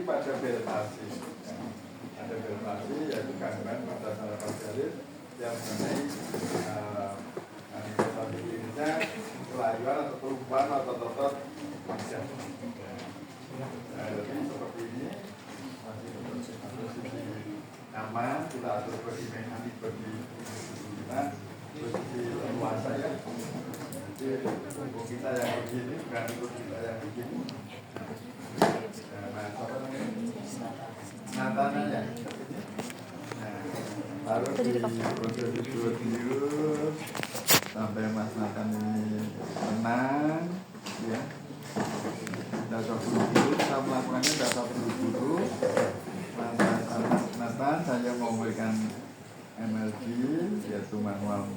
prinsip ada bel palsi. Ada bel palsi yaitu gangguan pada saraf jalur yang mengenai manifestasi klinisnya kelayuan atau perubahan atau otot manusia. Jadi seperti ini masih posisi nyaman, kita atur body mekanik body kita posisi luasa ya. Jadi tubuh kita yang begini bukan tubuh kita yang begini. Nah, apa namanya? Natananya. Lalu di proses dulu sampai Mas Nathan ini tenang, ya. Tidak usah buru-buru, kita melakukannya tidak usah buru-buru. Mas Nathan, saya mau memberikan MLG, yaitu manual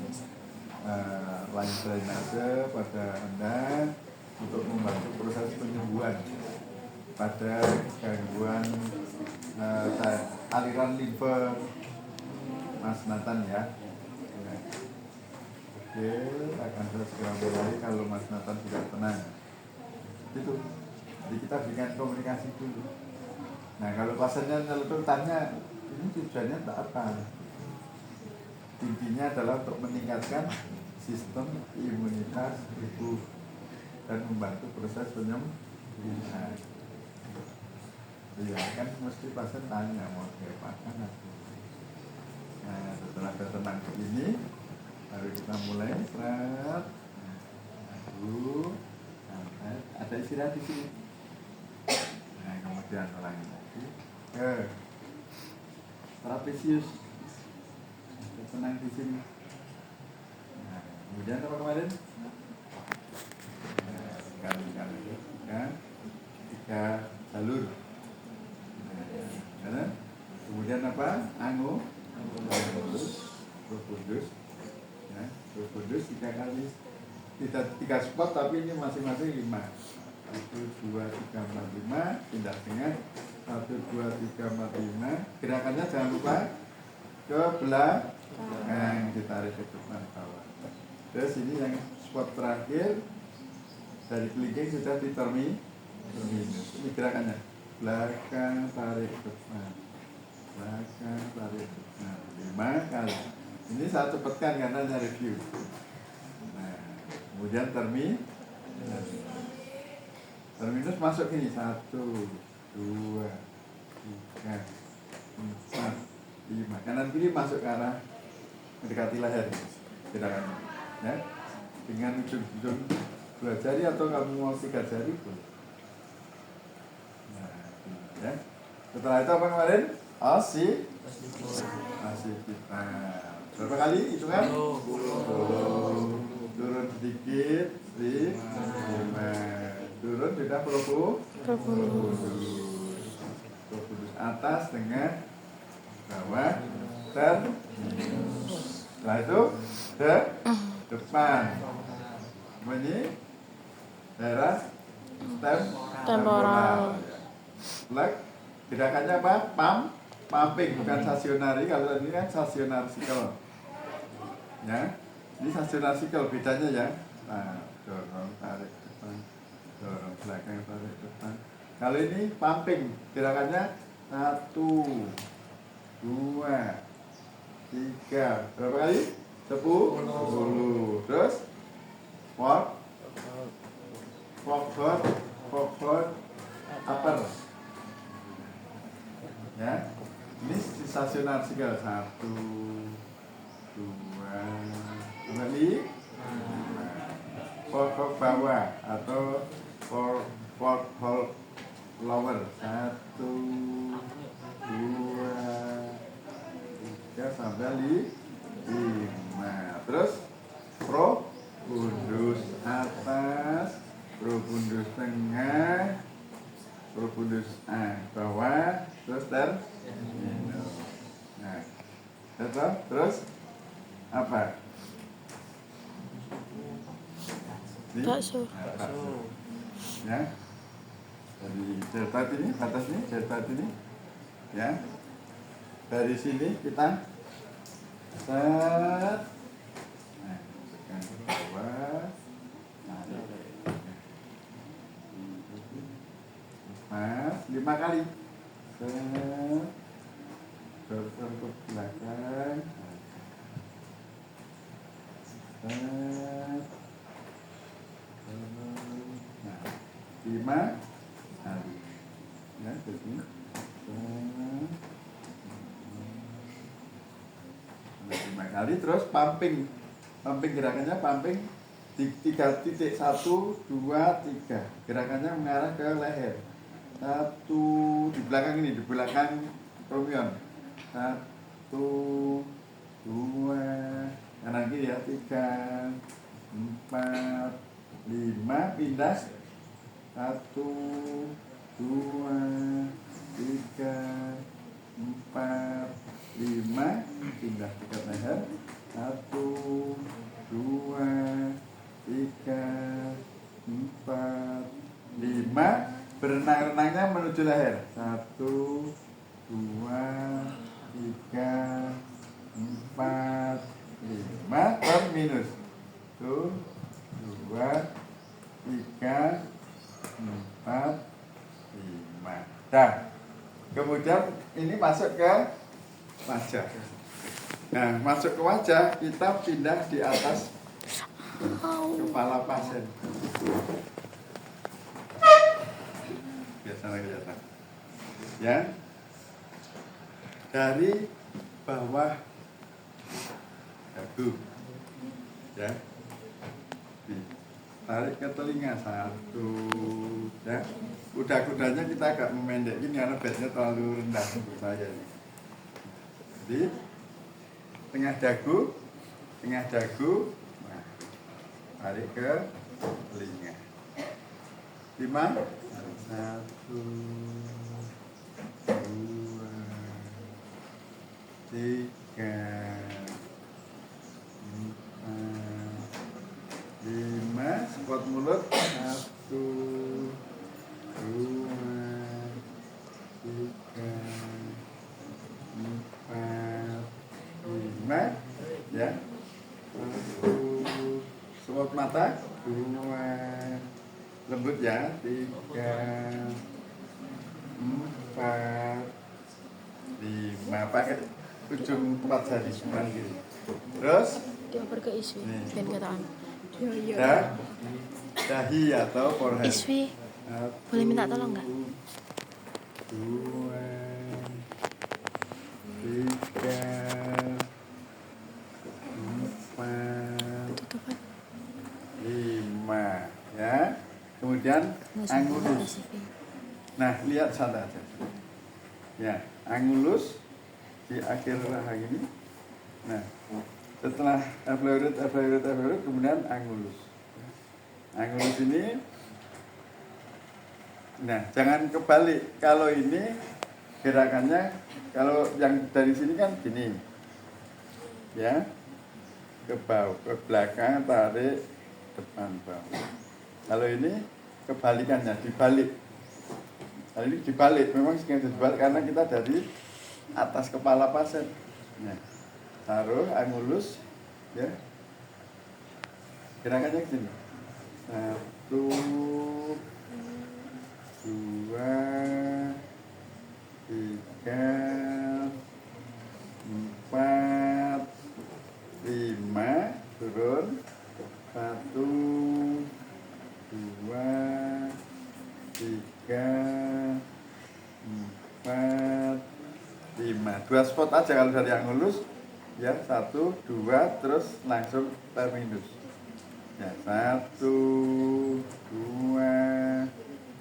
line drainase pada Anda untuk membantu proses penyembuhan pada gangguan aliran limfe Mas Nathan ya. Oke, akan saya segera mulai kalau Mas Nathan sudah tenang. Itu, jadi kita berikan komunikasi dulu. Nah, kalau pasiennya nyeletuk tanya, ini tujuannya tak apa? Intinya adalah untuk meningkatkan sistem imunitas tubuh dan membantu proses penyembuhan. Iya, kan mesti pasien tanya mau diapakan aku. Nah, setelah kita tenang begini, baru kita mulai seret. Ada istirahat di sini. Nah, kemudian ulangi lagi. Trapesius. Tenang di sini. Nah, kemudian apa kemarin? Kali-kali kan? 3 jalur. Nah, kemudian apa? Profundus. Ya, profundus 3 kali. Tidak 3 spot tapi ini masing-masing 5. 1, 2, 3, 4, 5. Pindah dengan 1, 2, 3, 4, 5. Gerakannya jangan lupa ke belakang, ditarik ke depan bawah. Terus ini yang spot terakhir dari kelingking sudah di terminus. Ini gerakannya belakang tarik depan, belakang tarik depan 5 kali. Ini saya cepatkan karena hanya review. Nah, kemudian terminus masuk ini 1, 2, 3, 4, 5. Kanan kiri masuk ke arah mendekati leher. Gerakannya, ya. Dengan ujung-ujung 2 jari atau kamu mau 3 jari pun. Nah, ya. Setelah itu apa kemarin? Asik kita. Berapa kali hitungan? 10. Turun sedikit, 5. Turun sudah profundus atas dengan bawah terminus. Setelah itu depan. Ini daerah temporal. Leg, gerakannya apa? Pumping, bukan stasionari. Kalau tadi kan stasionar sikel. Ya, ini stasionar sikel bedanya ya. Nah, dorong tarik depan, dorong belakang tarik depan. Kalau ini pumping, gerakannya 1, 2, 3. Berapa kali? 10. Terus forward upper. Ya, ini stasionar sikel 1, 2, kembali. Forward bawah atau forward lower 1, 2, 3 sampai 5. Terus profundus atas, profundus tengah, profundus bawah, terus terminus. Nah, terus apa? Bakso. Ya. Dari delta ini, batas ini, delta ini, ya. Dari sini kita set. Nah, masukkan ke bawah. Mas, 5 kali. Dorong ke belakang. Nah, 5 kali. Ya, jadi 5 kali, terus pumping gerakannya pumping 3.1, 2, 3. Gerakannya mengarah ke leher. 1 di belakang ini, di belakang Promion. 1, 2, kanan kiri ya, 3, 4, 5, pindah. 1, 2, 3, 4, 5, pindah dekat leher. 1, 2, 3, 4, 5. Berenang-renangnya menuju leher. 1, 2, 3, 4, 5. Terminus. 1, 2, 3, 4, 5. Dah. Kemudian ini masuk ke wajah. Nah, masuk ke wajah, kita pindah di atas kepala pasien. Biasanya kelihatan. Ya. Dari bawah dagu. Ya. Tarik ke telinga 1. Ya. Kuda-kudanya kita agak memendekin karena bednya terlalu rendah untuk saya. Jadi tengah dagu. Nah, tarik ke telinga. 5. 1, 2, 3, 4, 5. Semprot mulut. 1, 2, 3, 4, 5. Ya. 1. Semprot mata. 2. Lembut ya. 3, 4, 5. Pakai ujung 4 jari kanan kiri. Terus dioper ke Iswi dan kataan dahi atau forehead. Iswi boleh minta tolong nggak? 2, 3, 4, Tutupan 5. Ya. Kemudian angulus. Nah, lihat sana aja. Ya, angulus di akhir rahang ini. Nah, setelah efleurit, kemudian angulus. Angulus ini, nah jangan kebalik. Kalau ini gerakannya, kalau yang dari sini kan gini, ya, ke bawah, ke belakang, tarik, depan bawah. Kalau ini kebalikannya, dibalik. Kalau ini dibalik, memang sengaja dibalik karena kita dari atas kepala pasien. Nah, taruh angulus, ya. Gerakannya gini. 1, 2, 3, 4, 5. Turun. 1, 2, 3, 4, 5. 2 spot aja kalau dari angulus. Ya, 1, 2, terus langsung terminus. Ya, 1, 2.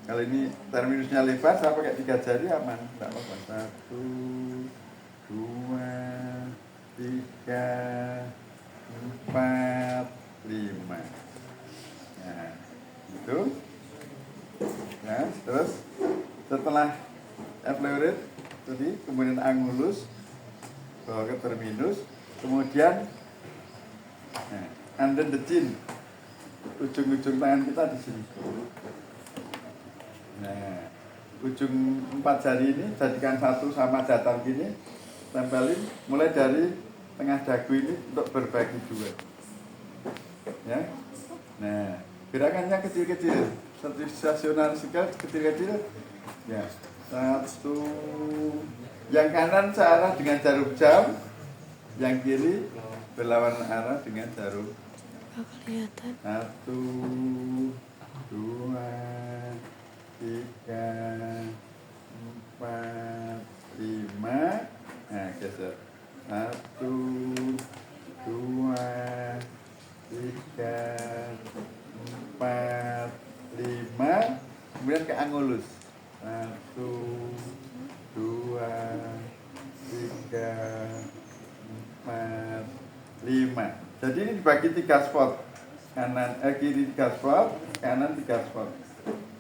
Kalau ini terminusnya lebar, saya pakai 3 jari aman, tidak apa-apa. 1, 2, 3, 4, 5. Nah, itu. Ya, terus setelah efleurit tadi, kemudian angulus, bawa ke terminus, kemudian under the chin, ujung-ujung tangan kita di sini. Nah, ujung 4 jari ini jadikan satu sama datar gini, tempelin mulai dari tengah dagu ini untuk berbagi 2. Ya. Nah, gerakannya kecil-kecil, seperti stasioner sekali kecil-kecil. Ya, 1. Yang kanan searah dengan jarum jam, yang kiri berlawan arah dengan jarum. Gak kelihatan. 1, 2, 3, 4, 5. Nah, geser. 1, 2, 3, 4, 5. Kemudian ke Angulus. 1, 2, 3, 4, 5. Jadi ini dibagi 3 spot. Kiri 3 spot, kanan 3 spot.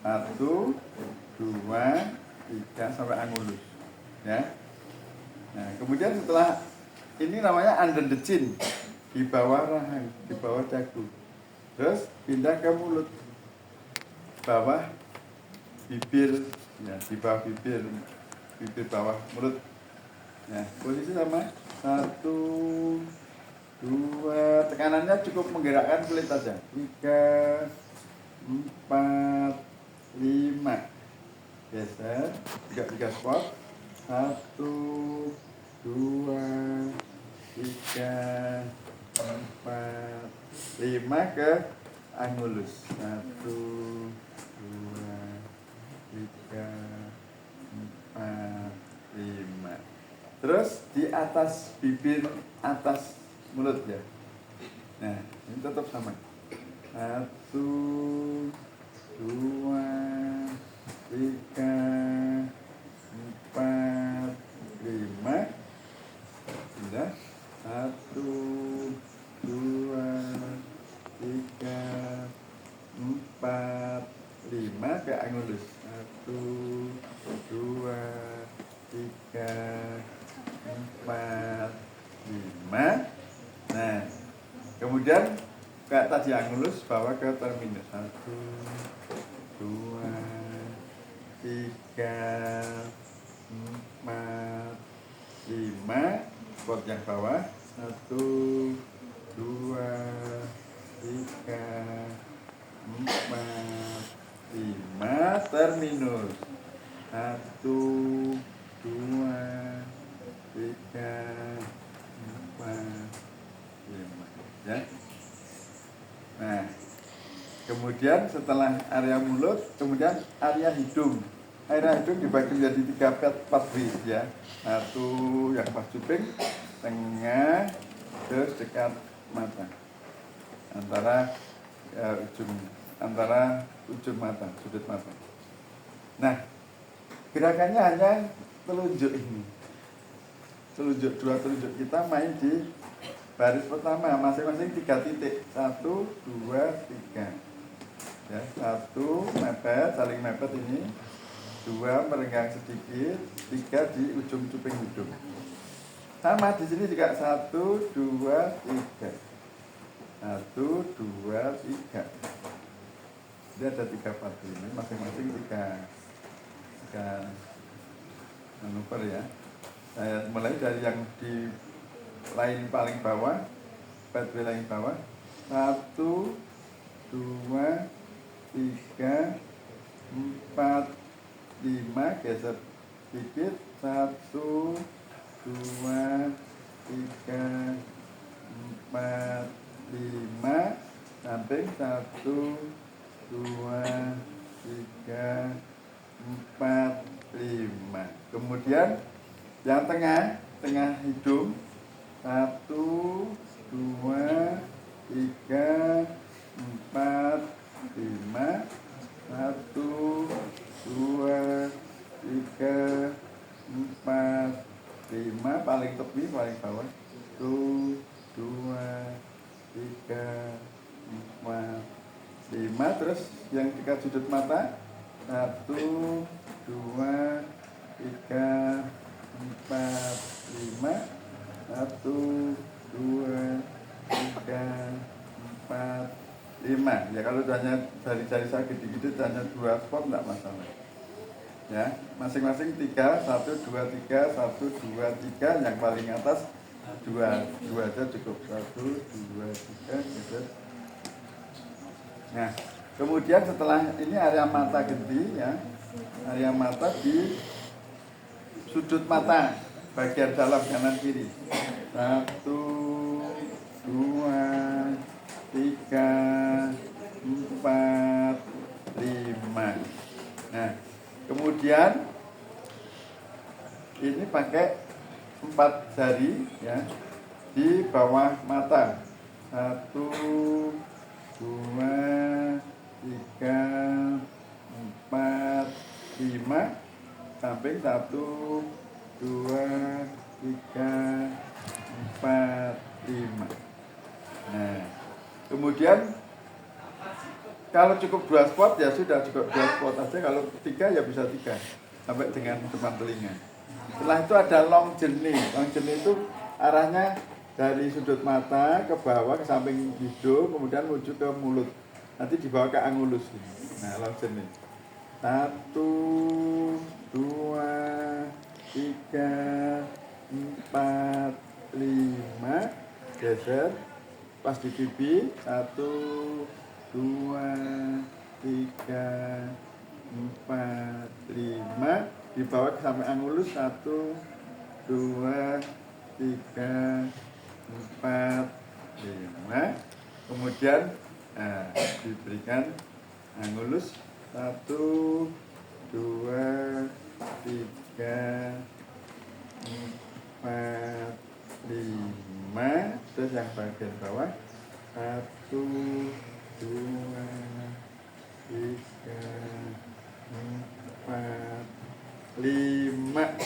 1, 2, 3 sampai Angulus. Ya. Nah, kemudian setelah ini namanya under the chin, di bawah rahang, di bawah dagu. Terus pindah ke mulut, bawah bibir, ya di bawah bibir bawah mulut. Nah, posisi sama. 1, 2, tekanannya cukup menggerakkan kulit saja. 3, 4, 5. Geser, 3 spot. 1, 2, 3, 4, 5 ke Angulus. 1, 2, 3, 4, 5. Terus di atas bibir, atas mulut ya. Nah, ini tetap sama. 1, 2, 3, 4, 5. Sudah. 1, 2, 3, 4, 5 ke Angulus. 1, 2, 3, 4, 5. Nah, kemudian kayak tadi Angulus bawa ke terminus. 1, 2, 3, 4, 5. Spot yang bawah. 1, 2, 3, 4, 5. Terminus. 1, 2, 3, 4, 5. Ya. Nah, kemudian setelah area mulut, kemudian area hidung. Area hidung dibagi menjadi 3 part ya. 1 yang pas cuping, tengah, terus dekat mata. Antara ujung mata, sudut mata. Nah, gerakannya hanya telunjuk ini. Dua telunjuk kita main di baris pertama, masing-masing 3 titik. 1, 2, 3. Ya, 1 mepet, saling mepet ini. 2 merenggang sedikit, 3 di ujung cuping hidung. Sama di sini juga 1, 2, 3. 1, 2, 3. Dia ada 3 part ini, masing-masing 3 manuver ya. Saya mulai dari yang di line paling bawah, pathway line bawah. 1, 2, 3, 4, 5. Geser sedikit. 1, 2, 3, 4, 5. Samping 1, 2, 3, 4, 5. Kemudian yang tengah hidung. 1, 2, 3, 4, 5. 1, 2, 3, 4, 5. Paling tepi, paling bawah. 1, 2, 3, 4, 5. Terus yang dekat sudut mata. 1, 2, 3, 4, 5. 1, 2, 3, 4, 5. Ya kalau hanya jari-jari sakit dikit hanya 2 spot enggak masalah. Ya, masing-masing 3, 1, 2, 3, 1, 2, 3. Yang paling atas 2 aja cukup. 1, 2, 3 gitu. Nah, kemudian setelah ini area mata genti ya. Area mata di sudut mata bagian dalam kanan kiri. 1, 2, 3, 4, 5. Nah, kemudian ini pakai 4 jari ya di bawah mata. 1, 2, 3, 4, 5. Samping 1, 2, 3, 4, 5. Nah, kemudian kalau cukup 2 spot ya sudah cukup 2 spot aja. Kalau 3 ya bisa 3 sampai dengan depan telinga. Setelah itu ada long journey. Long journey itu arahnya dari sudut mata ke bawah ke samping hidung, kemudian menuju ke mulut. Nanti dibawa ke angulus. Nah, long journey. 1, 2, 3, 4, 5. Geser pas di pipi. 1, 2, 3, 4, 5. Dibawa ke sampai angulus. 1, 2, 3, 4, 5. Kemudian diberikan angulus. 1, 2, 3, 4, 5. Terus yang bagian bawah 1, 2, 3, 4, 5.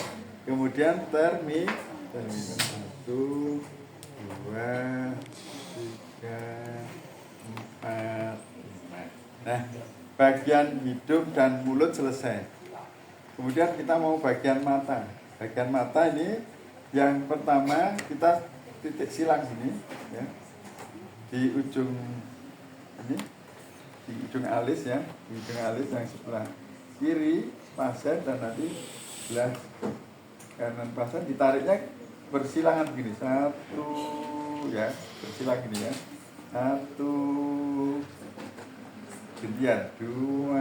Kemudian terminal 1, 2, 3, 4, 5. Nah, bagian hidung dan mulut selesai. Kemudian kita mau bagian mata. Bagian mata ini yang pertama kita titik silang sini ya. Di ujung ini, di ujung alis ya, di ujung alis yang sebelah kiri pasien dan nanti sebelah kanan pasien ditariknya bersilangan begini. 1 ya, bersilang gini ya. 1 gantian 2,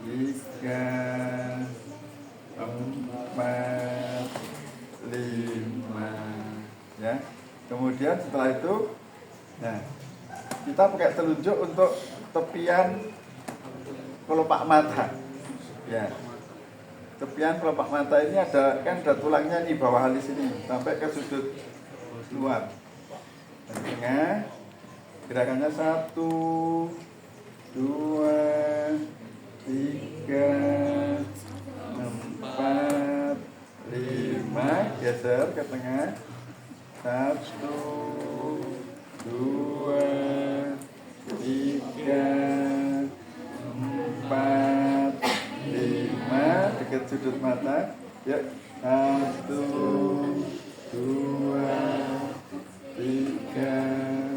3, 4, 5 ya. Kemudian setelah itu nah kita pakai telunjuk untuk tepian kelopak mata ya. Tepian kelopak mata ini ada tulangnya di bawah alis ini sampai ke sudut luar. Di tengah gerakannya 1, 2, 3, 4, 5. Geser ke tengah. 1, 2, 3, 4, 5. Dekat sudut mata. Ya. 1, 2, 3,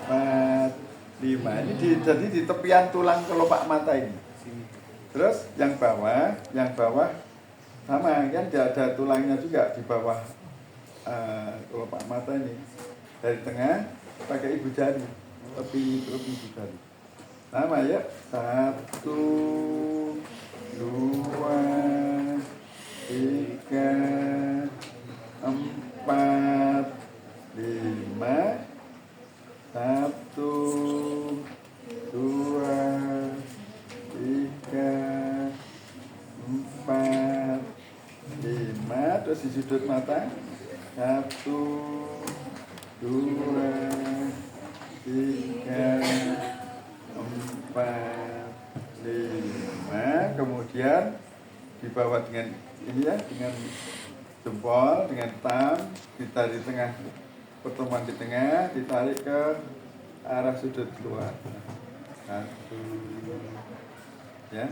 4, 5. Ini jadi di tepian tulang kelopak mata ini. Terus yang bawah sama kan ada tulangnya juga di bawah kelopak mata ini. Dari tengah pakai ibu jari, tepi ibu jari. Sama ya. 1, 2, 3, 4, 5. 1, 2, 3, 4, 5. Terus di sudut mata. 1, 2, 3, 4, 5. Kemudian dibawa dengan ini ya, dengan jempol, dengan thumb, ditarik di tengah, pertemuan di tengah, ditarik ke arah sudut keluar. 1, ya,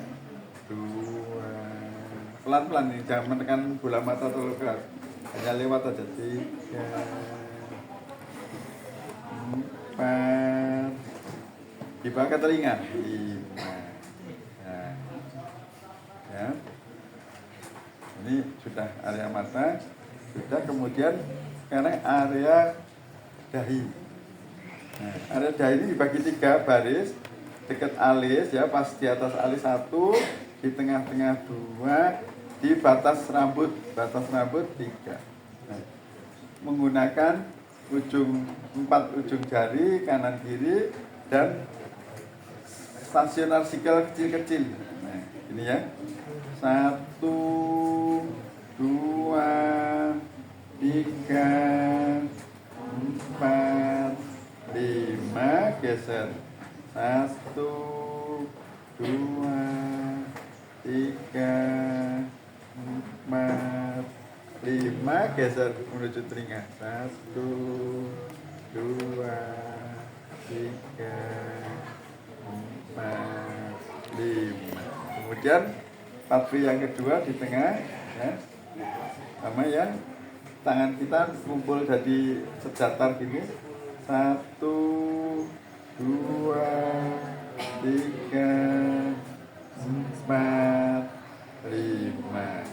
2, pelan-pelan nih, jangan menekan bola mata terlalu keras, hanya lewat aja. 3, 4, dibawa ke telinga. 5. Nah, ya. Ini sudah area mata, sudah. Kemudian sekarang area dahi. Nah, area dahi ini dibagi 3 baris dekat alis ya, pas di atas alis 1, di tengah-tengah 2, di batas rambut 3. Nah, menggunakan 4 ujung jari kanan kiri dan stasioner sikil kecil-kecil. Nah, ini ya. 1, 2, 3, 4, 5, geser. 1, 2, 3, 4, 5, geser menuju telinga. 1, 2, 3, 4, 5. Kemudian patri yang kedua di tengah, ya. Sama yang tangan kita kumpul jadi sejatar gini. 1, 2, 3, 4, 5.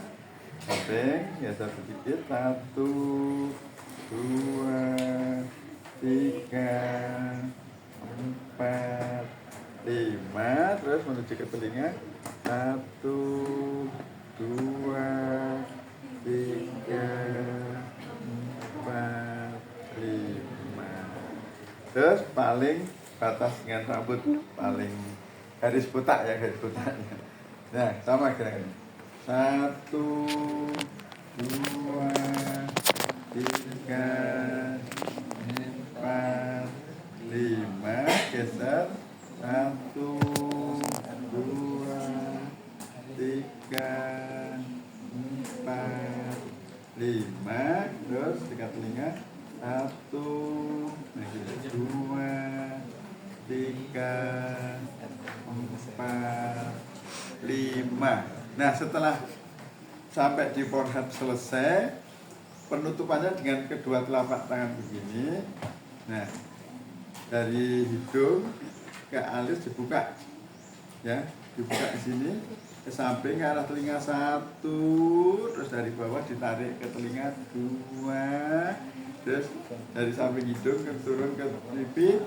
Samping geser sedikit. 1, 2, 3, 4, 5. Terus menuju ke telinga. 1, 2, 3, 4, 5. Terus paling batas dengan rambut, paling garis butak ya, garis butaknya. Nah, sama gerakannya. 1, 2, 3, 4, 5. Geser. 1, 2, 3, 4, 5. Terus dekat telinga. 1, 2, 3, 4, 5. Nah, setelah sampai di forehead selesai, penutupannya dengan kedua telapak tangan begini. Nah, dari hidung ke alis dibuka, ya, dibuka di sini ke samping ke arah telinga 1, terus dari bawah ditarik ke telinga 2, terus dari samping hidung ke turun ke pipi,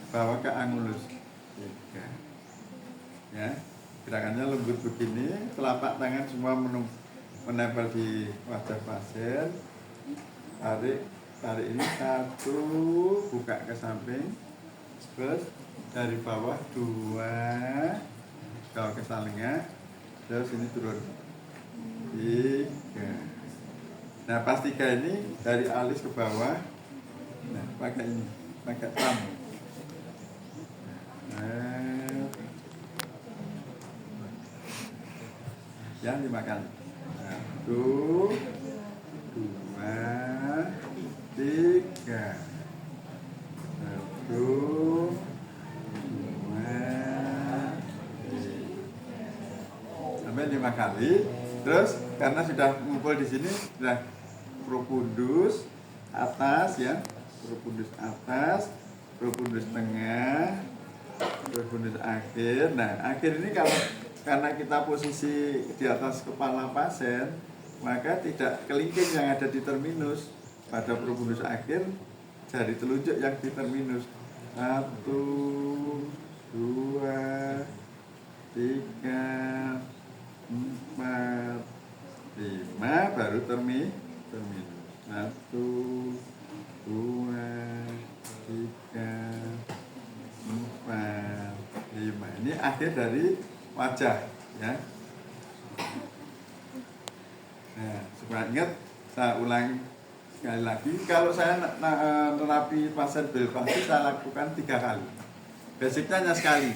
bawa ke angulus 3. Ya, gerakannya lembut begini, telapak tangan semua menempel di wajah pasien. Tarik ini 1, buka ke samping, terus dari bawah 2, bawa ke telinga, terus ini turun 3. Nah, pas 3 ini dari alis ke bawah. Nah, pakai ini, pakai thumb. Nah, yang 5 kali. 1, 2, 3. 1, 2, 3. Sampai 5 kali. Terus karena sudah ngumpul di sini, sudah profundus atas, ya, profundus atas, profundus tengah, profundus akhir. Nah, akhir ini kalau karena kita posisi di atas kepala pasien, maka tidak kelingking yang ada di terminus. Pada profundus akhir, jari telunjuk yang di terminus. 1, 2, 3, 4, 5, baru terminus. 1, 2, 3, 4, 5. Ini akhir dari wajah, ya. Nah, supaya ingat, saya ulang sekali lagi. Kalau saya terapi pasien belpasi, saya lakukan 3 kali. Basicnya hanya sekali.